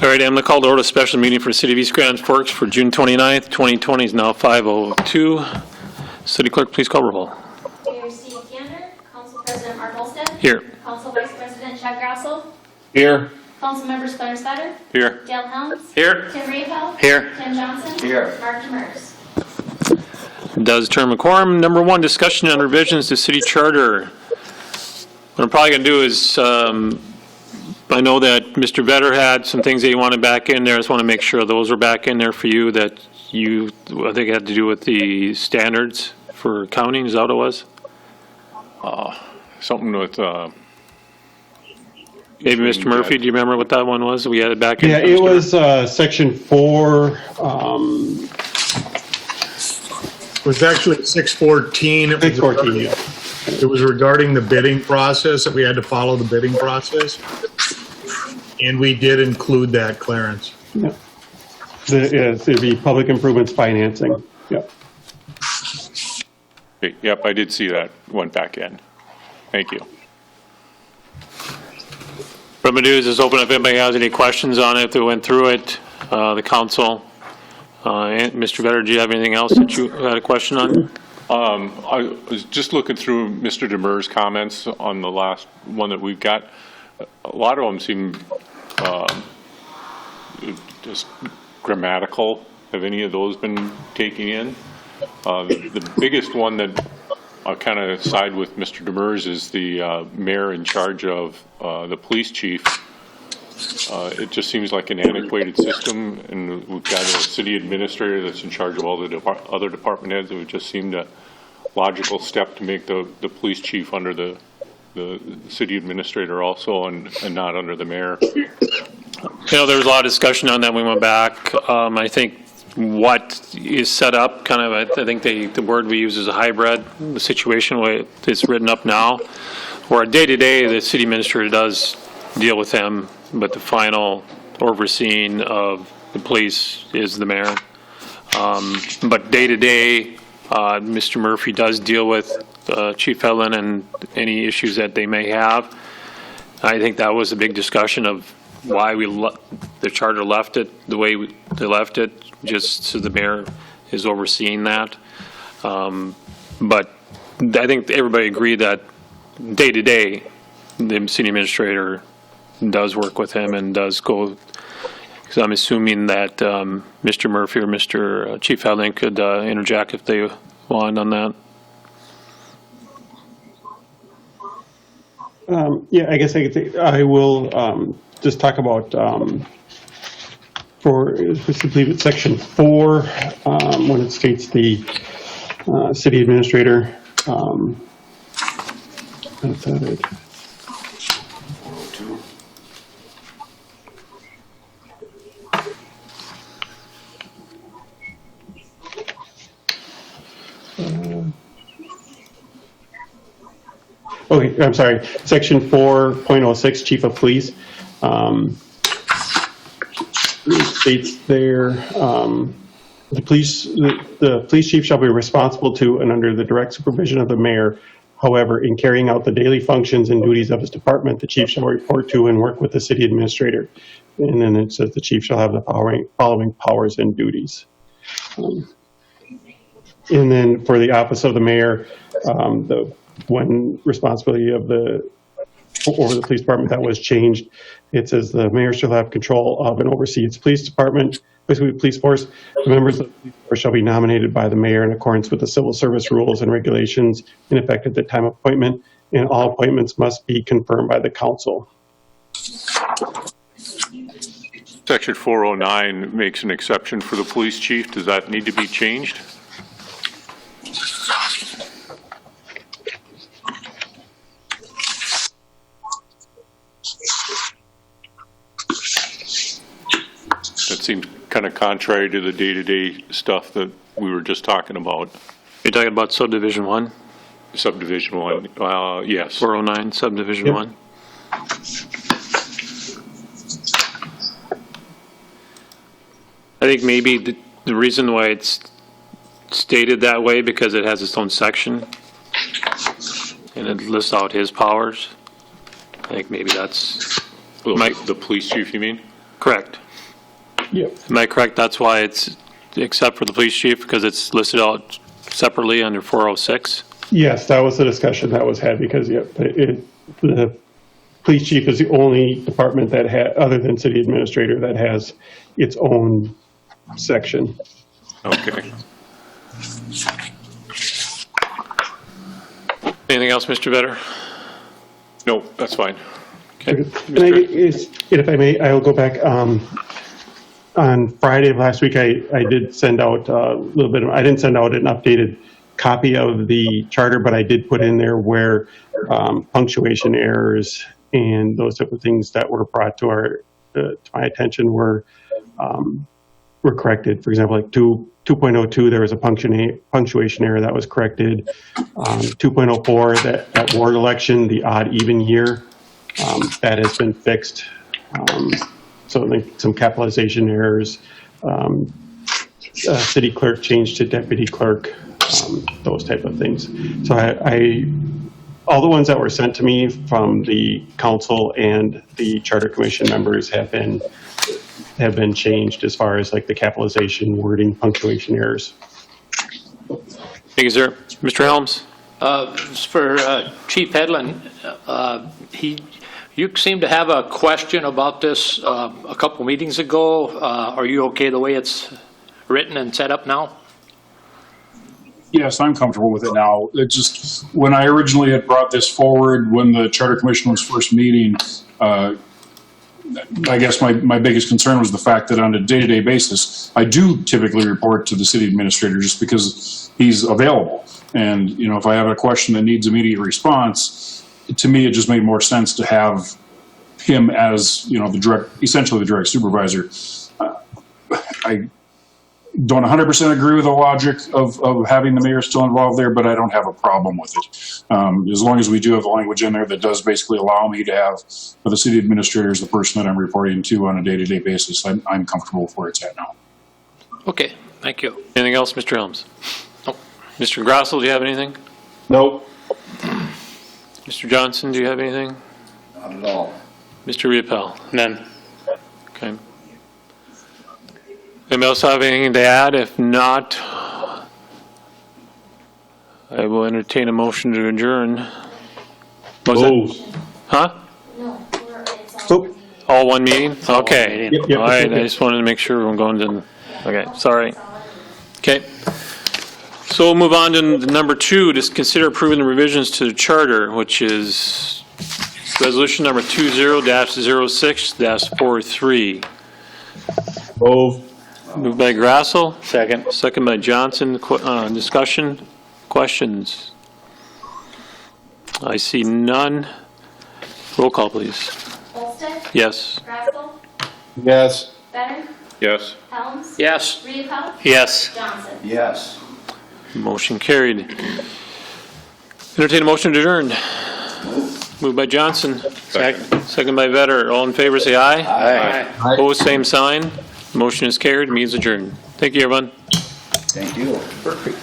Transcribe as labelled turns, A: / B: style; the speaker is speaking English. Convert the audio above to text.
A: All right, I'm going to call to order a special meeting for the City of East Grand Forks for June 29th, 2020 is now 5:02. City Clerk, please call roll.
B: Mayor Steve Gander, Council President Mark Olstead.
A: Here.
B: Council Vice President Chuck Grassel.
A: Here.
B: Council Members Claire Sutter.
A: Here.
B: Dale Helms.
A: Here.
B: Tim Rapel.
A: Here.
B: Tim Johnson.
A: Here.
B: Mark Demers.
A: Does determine quorum. Number one, discussion on revisions to city charter. What I'm probably going to do is, I know that Mr. Vetter had some things that he wanted back in there. I just want to make sure those are back in there for you, that you, I think it had to do with the standards for counting. Is that what it was?
C: Something with,
A: Maybe Mr. Murphy, do you remember what that one was? We had it back in.
D: Yeah, it was section 4.
E: It was actually 614. It was
D: 614, yeah.
E: It was regarding the bidding process, that we had to follow the bidding process. And we did include that, Clarence.
D: Yeah. The public improvements financing. Yep.
C: yep, I did see that, went back in. Thank you.
A: What I'm going to do is just open up if anybody has any questions on it, if they went through it, the council. And Mr. Vetter, do you have anything else that you had a question on?
C: I was just looking through Mr. Demers' comments on the last one that we've got. A lot of them seem just grammatical. Have any of those been taken in? The biggest one that I'll kind of side with Mr. Demers is the mayor in charge of the police chief. It just seems like an antiquated system, and we've got a city administrator that's in charge of all the other department heads. It would just seem a logical step to make the police chief under the city administrator also, and not under the mayor.
A: You know, there was a lot of discussion on that when we went back. I think what is set up, kind of, I think the word we use is a hybrid, the situation where it's written up now, where day-to-day the city administrator does deal with them, but the final overseeing of the police is the mayor. But day-to-day, Mr. Murphy does deal with Chief Hedlund and any issues that they may have. I think that was a big discussion of why the charter left it the way they left it, just so the mayor is overseeing that. But I think everybody agreed that day-to-day, the city administrator does work with him and does go, because I'm assuming that Mr. Murphy or Mr. Chief Hedlund could interject if they want on that.
D: Yeah, I guess I will just talk about for specifically section 4 when it states the city administrator. That's it. Okay, I'm sorry. Section 4.06, Chief of Police, states there, the police chief shall be responsible to and under the direct supervision of the mayor. However, in carrying out the daily functions and duties of his department, the chief shall report to and work with the city administrator. And then it says the chief shall have the following powers and duties. And then for the office of the mayor, the one responsibility of over the police department that was changed. It says the mayor shall have control of and oversee its police department, basically police force. The members of the police force shall be nominated by the mayor in accordance with the civil service rules and regulations in effect at the time of appointment, and all appointments must be confirmed by the council.
C: Section 409 makes an exception for the police chief. Does that need to be changed? That seems kind of contrary to the day-to-day stuff that we were just talking about.
A: You're talking about subdivision 1?
C: Subdivision 1, yes.
A: 409, subdivision
D: Yep.
A: 1. I think maybe the reason why it's stated that way because it has its own section and it lists out his powers. I think maybe that's
C: The police chief, you mean?
A: correct.
D: Yep.
A: Am I correct? That's why it's, except for the police chief, because it's listed out separately under 406?
D: Yes, that was the discussion that was had because, the police chief is the only department that other than city administrator, that has its own section.
C: Okay.
A: Anything else, Mr. Vetter?
C: No, that's fine.
A: Okay.
D: And if I may, I'll go back. On Friday of last week, I did send out a little bit I didn't send out an updated copy of the charter, but I did put in there where punctuation errors and those type of things that were brought to my attention were corrected. For example, like 2.02, there was a punctuation error that was corrected. 2.04, that ward election, the odd even year, that has been fixed. So like some capitalization errors, city clerk changed to deputy clerk, those type of things. So all the ones that were sent to me from the council and the charter commission members have been changed as far as like the capitalization, wording, punctuation errors.
A: Thank you, sir. Mr. Helms?
F: For Chief Hedlund, you seem to have a question about this a couple meetings ago. Are you okay the way it's written and set up now?
G: Yes, I'm comfortable with it now. It just, when I originally had brought this forward, when the Charter Commission was first meeting, I guess my biggest concern was the fact that on a day-to-day basis, I do typically report to the city administrator just because he's available. And, you know, if I have a question that needs immediate response, to me, it just made more sense to have him as, you know, essentially the direct supervisor. I don't 100% agree with the logic of having the mayor still involved there, but I don't have a problem with it. As long as we do have the language in there that does basically allow me to have the city administrator as the person that I'm reporting to on a day-to-day basis, I'm comfortable with where it's at now.
F: Okay, thank you.
A: Anything else, Mr. Helms?
F: Nope.
A: Mr. Grossel, do you have anything?
H: Nope.
A: Mr. Johnson, do you have anything?
H: Not at all.
A: Mr. Riepel?
F: None.
A: Okay. Anybody else have anything to add? If not, I will entertain a motion to adjourn. Was it? Huh?
B: No, it's all.
A: All one meeting? Okay.
D: Yep.
A: All right, I just wanted to make sure we're going to, okay, sorry. Okay. So we'll move on to number 2, to consider approving the revisions to the charter, which is resolution number 20-06-43. Moved by Grassel.
F: Second.
A: Second by Johnson. Discussion? Questions? I see none. Roll call, please.
B: Olsted?
A: Yes.
B: Grassel?
H: Yes.
B: Better?
C: Yes.
B: Helms?
F: Yes.
B: Riepel?
F: Yes.
B: Johnson?
H: Yes.
A: Motion carried. Entertain a motion to adjourn. Moved by Johnson. Second by Vetter. All in favor, say aye.
F: Aye.
A: Opposed, same sign. Motion is carried. Means adjourned. Thank you, everyone.
H: Thank you. Perfect.